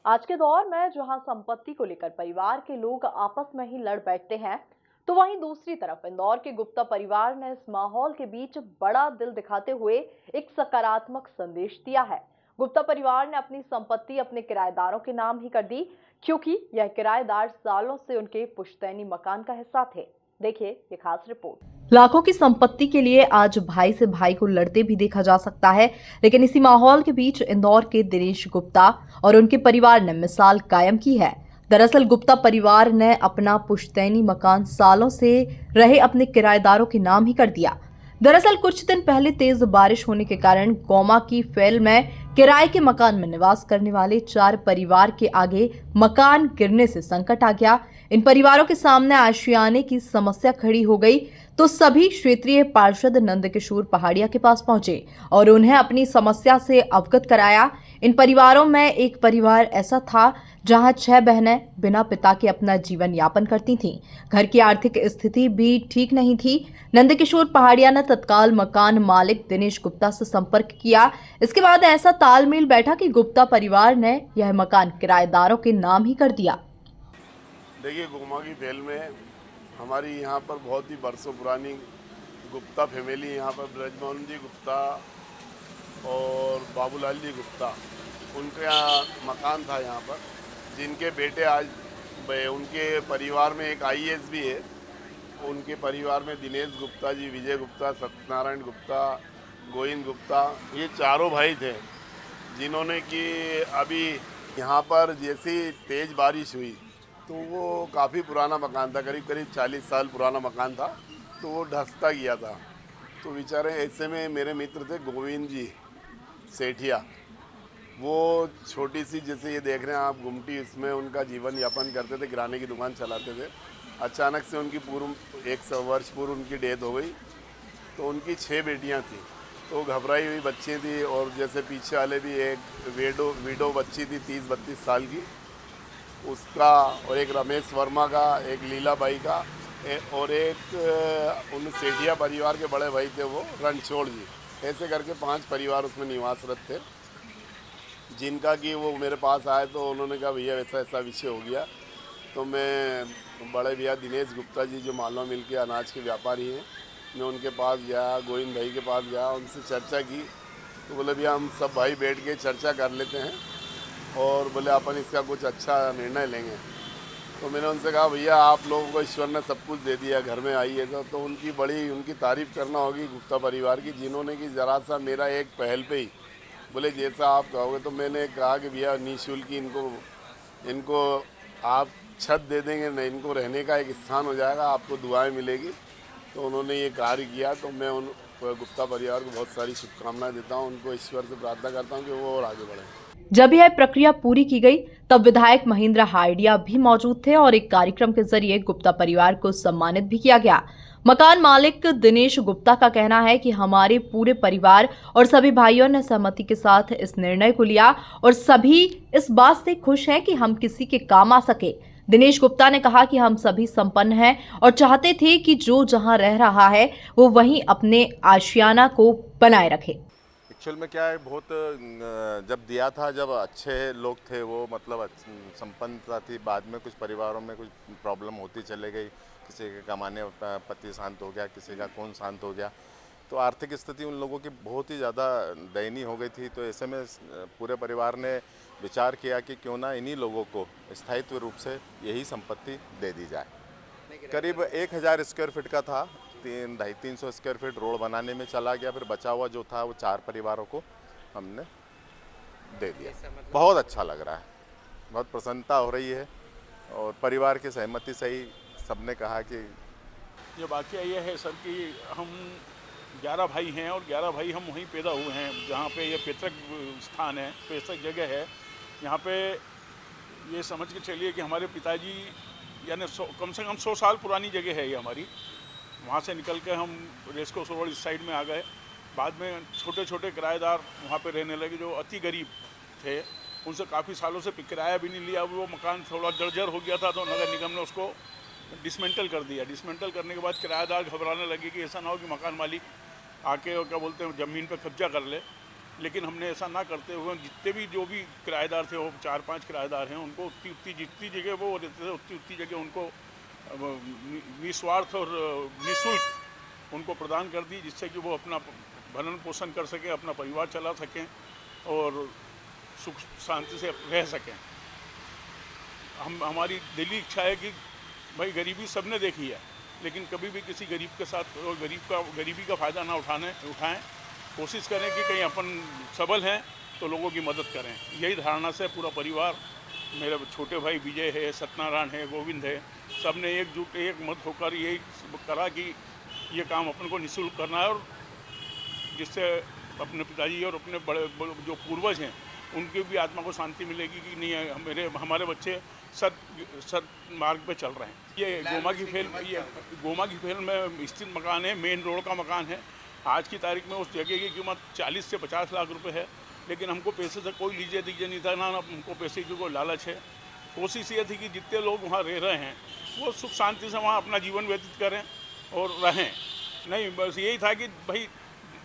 आज के दौर में जहां संपत्ति को लेकर परिवार के लोग आपस में ही लड़ बैठते हैं, तो वहीं दूसरी तरफ इंदौर के गुप्ता परिवार ने इस माहौल के बीच बड़ा दिल दिखाते हुए एक सकारात्मक संदेश दिया है। गुप्ता परिवार ने अपनी संपत्ति अपने किराएदारों के नाम ही कर दी, क्योंकि यह किराएदार सालों से उनके पुश्तैनी मकान का हिस्सा थे। देखिए ये खास रिपोर्ट। लाखों की संपत्ति के लिए आज भाई से भाई को लड़ते भी देखा जा सकता है, लेकिन इसी माहौल के बीच इंदौर के दिनेश गुप्ता और उनके परिवार ने मिसाल कायम की है। दरअसल गुप्ता परिवार ने अपना पुश्तैनी मकान सालों से रहे अपने किराएदारों के नाम ही कर दिया। दरअसल कुछ दिन पहले तेज बारिश होने के कारण गोमा की फैल में किराए के मकान में निवास करने वाले 4 परिवार के आगे मकान गिरने से संकट आ गया। इन परिवारों के सामने आशियाने की समस्या खड़ी हो गई, तो सभी क्षेत्रीय पार्षद नंदकिशोर पहाड़िया के पास पहुंचे और उन्हें अपनी समस्या से अवगत कराया। इन परिवारों में एक परिवार ऐसा था जहां 6 बहनें बिना पिता के अपना जीवन यापन करती थीं। घर की आर्थिक स्थिति भी ठीक नहीं थी। नंदकिशोर पहाड़िया ने तत्काल मकान मालिक दिनेश गुप्ता से संपर्क किया। इसके बाद ऐसा तालमेल बैठा कि गुप्ता परिवार ने यह मकान किराएदारों के नाम ही कर दिया। देखिए, गोमा की फैल में हमारी यहाँ पर बहुत ही बरसों पुरानी गुप्ता फैमिली, यहाँ पर ब्रजमोहन जी गुप्ता और बाबूलाल जी गुप्ता, उनके यहाँ मकान था यहाँ पर, जिनके बेटे आज उनके परिवार में एक आईएएस भी है। उनके परिवार में दिनेश गुप्ता जी, विजय गुप्ता, सत्यनारायण गुप्ता, गोविंद गुप्ता, ये चारों भाई थे, जिन्होंने कि अभी यहाँ पर जैसी तेज़ बारिश हुई तो वो काफ़ी पुराना मकान था, करीब करीब 40 साल पुराना मकान था, तो वो धंसता गया था। तो बेचारे ऐसे में मेरे मित्र थे गोविंद जी सेठिया, वो छोटी सी जैसे ये देख रहे हैं आप गुमटी, इसमें उनका जीवन यापन करते थे, किराने की दुकान चलाते थे। अचानक से उनकी पूर्व 1 वर्ष पूर्व उनकी डेथ हो गई। तो उनकी 6 बेटियां थी, तो घबराई हुई बच्ची थी, और जैसे पीछे वाले भी एक विडो बच्ची थी 30-32 साल की, उसका, और एक रमेश वर्मा का, एक लीला बाई का, और एक उन सेठिया परिवार के बड़े भाई थे वो रणछोड़ जी। ऐसे करके 5 परिवार उसमें निवासरत थे, जिनका कि वो मेरे पास आए तो उन्होंने कहा भैया ऐसा ऐसा विषय हो गया। तो मैं बड़े भैया दिनेश गुप्ता जी जो मालवा मिल के अनाज के व्यापारी हैं, मैं उनके पास गया, गोविंद भाई के पास गया, उनसे चर्चा की। तो बोले भैया हम सब भाई बैठ के चर्चा कर लेते हैं और बोले अपन इसका कुछ अच्छा निर्णय लेंगे। तो मैंने उनसे कहा भैया आप लोगों को ईश्वर ने सब कुछ दे दिया, घर में आई है तो उनकी तारीफ़ करना होगी गुप्ता परिवार की, जिन्होंने कि ज़रा सा मेरा एक पहल पे ही बोले जैसा आप कहोगे। तो मैंने कहा कि भैया निःशुल्क इनको आप छत दे देंगे ना, इनको रहने का एक स्थान हो जाएगा, आपको दुआएं मिलेगी। तो उन्होंने ये कार्य किया। तो मैं उन गुप्ता परिवार को बहुत सारी शुभकामनाएं देता हूं, उनको ईश्वर से प्रार्थना करता हूं कि वो और आगे बढ़ें। जब यह प्रक्रिया पूरी की गई, तब विधायक महेंद्र हार्डिया भी मौजूद थे और एक कार्यक्रम के जरिए गुप्ता परिवार को सम्मानित भी किया गया। मकान मालिक दिनेश गुप्ता का कहना है कि हमारे पूरे परिवार और सभी भाइयों ने सहमति के साथ इस निर्णय को लिया और सभी इस बात से खुश हैं कि हम किसी के काम आ सके। दिनेश गुप्ता ने कहा कि हम सभी संपन्न हैं और चाहते थे कि जो जहां रह रहा है वो वहीं अपने आशियाना को बनाए रखे। एक्चुअल में क्या है, बहुत जब दिया था, जब अच्छे लोग थे वो, मतलब संपन्नता थी। बाद में कुछ परिवारों में कुछ प्रॉब्लम होती चले गई, किसी के कमाने पति शांत हो गया, किसी का कौन शांत हो गया, तो आर्थिक स्थिति उन लोगों की बहुत ही ज़्यादा दयनीय हो गई थी। तो ऐसे में पूरे परिवार ने विचार किया कि क्यों ना इन्हीं लोगों को स्थायित्व रूप से यही संपत्ति दे दी जाए। करीब 1000 स्क्वायर फीट का था, 250-300 स्क्वायर फीट रोड बनाने में चला गया, फिर बचा हुआ जो था वो 4 परिवारों को हमने दे दिया। बहुत अच्छा लग रहा है, बहुत प्रसन्नता हो रही है, और परिवार की सहमति से ही सबने कहा कि ये वाकया ये है सर कि हम 11 भाई हैं और 11 भाई हम वहीं पैदा हुए हैं जहाँ पे ये पैतृक स्थान है, पैतृक जगह है। यहाँ पे ये समझ के चलिए कि हमारे पिताजी यानी कम से कम 100 साल पुरानी जगह है ये हमारी। वहाँ से निकल के हम रेस्को रोड इस साइड में आ गए। बाद में छोटे छोटे किराएदार वहाँ पे रहने लगे जो अति गरीब थे, उनसे काफ़ी सालों से किराया भी नहीं लिया। वो मकान थोड़ा जर्जर हो गया था तो नगर निगम ने उसको डिसमेंटल कर दिया। डिसमेंटल करने के बाद किराएदार घबराने लगे कि ऐसा ना हो कि मकान मालिक आके और क्या बोलते हैं ज़मीन पे कब्जा कर ले। लेकिन हमने ऐसा ना करते हुए जितने भी जो भी किराएदार थे, वो 4-5 किराएदार हैं, उनको उतनी जितनी जगह वो रहते थे उतनी जगह उनको निस्वार्थ और निःशुल्क उनको प्रदान कर दी, जिससे कि वो अपना भरण पोषण कर सकें, अपना परिवार चला सकें और सुख शांति से रह सकें। हमारी दिली इच्छा है कि भाई गरीबी सबने देखी है, लेकिन कभी भी किसी गरीब के साथ गरीबी का फ़ायदा ना उठाएं। कोशिश करें कि कहीं अपन सबल हैं तो लोगों की मदद करें। यही धारणा से पूरा परिवार, मेरे छोटे भाई विजय है, सत्यनारायण है, गोविंद है, सब ने एक मत होकर यही करा कि ये काम अपन को निःशुल्क करना है, और जिससे अपने पिताजी और अपने बड़े जो पूर्वज हैं उनकी भी आत्मा को शांति मिलेगी कि नहीं हमारे बच्चे सद मार्ग पे चल रहे हैं। ये गोमा की फेल में स्थित मकान है, मेन रोड का मकान है। आज की तारीख में उस जगह की कीमत 40 से 50 लाख रुपए है, लेकिन हमको पैसे से कोई लीजिए दीजिए नहीं था, ना हमको पैसे की कोई लालच है। कोशिश ये थी कि जितने लोग वहाँ रह रहे हैं वो सुख शांति से वहाँ अपना जीवन व्यतीत करें और रहें। नहीं, बस यही था कि भाई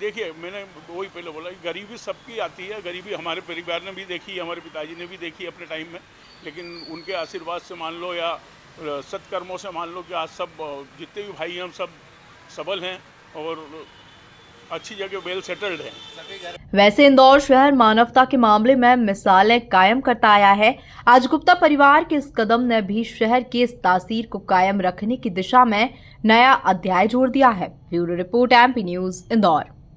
देखिए, मैंने वही पहले बोला कि गरीबी सबकी आती है। गरीबी हमारे परिवार ने भी देखी, हमारे पिताजी ने भी देखी अपने टाइम में, लेकिन उनके आशीर्वाद से मान लो या सत्कर्मों से मान लो कि आज सब जितने भी भाई हैं हम सब सबल हैं और अच्छी जगह वेल सेटल्ड है। वैसे इंदौर शहर मानवता के मामले में मिसालें कायम करता आया है। आज गुप्ता परिवार के इस कदम ने भी शहर की इस तासीर को कायम रखने की दिशा में नया अध्याय जोड़ दिया है। Bureau report, MP news, Indore.